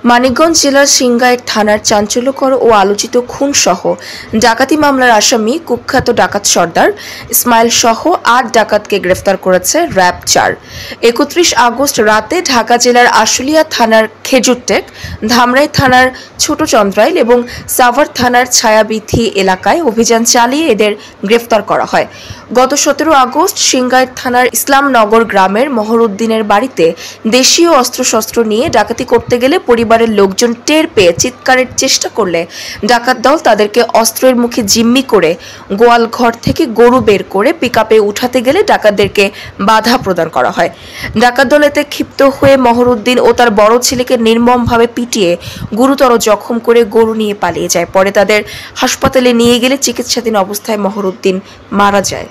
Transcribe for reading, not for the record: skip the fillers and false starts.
মানিকগঞ্জ জেলার সিংগাইর থানার চাঞ্চল্যকর ও আলোচিত খুনসহ ডাকাতি মামলার আসামি কুখ্যাত ডাকাত সর্দার ইসমাইল সহ ৮ ডাকাতকে গ্রেফতার করেছে র্যাব ৪। ৩১ আগস্ট রাতে ঢাকা জেলার আশুলিয়া থানার খেজুরটেক, ধামরাই থানার ছোট চন্দ্রাইল এবং সাভার থানার ছায়াবিথি এলাকায় অভিযান চালিয়ে এদের গ্রেফতার করা হয়। গত ১৭ আগস্ট সিংগাইর থানার ইসলামনগর গ্রামের মহরউদ্দিনের বাড়িতে দেশীয় অস্ত্রশস্ত্র নিয়ে ডাকাতি করতে গেলে পরিবারের লোকজন টের পেয়ে চিৎকারের চেষ্টা করলে ডাকাত দল তাদেরকে অস্ত্রের মুখে জিম্মি করে গোয়াল ঘর থেকে গরু বের করে পিকআপে উঠাতে গেলে ডাকাতদেরকে বাধা প্রদান করা হয়। ডাকাত দল এতে ক্ষিপ্ত হয়ে মহরউদ্দিন ও তার বড় ছেলেকে নির্মমভাবে পিটিয়ে গুরুতর জখম করে গরু নিয়ে পালিয়ে যায়। পরে তাদের হাসপাতালে নিয়ে গেলে চিকিৎসাধীন অবস্থায় মহরউদ্দিন মারা যায়।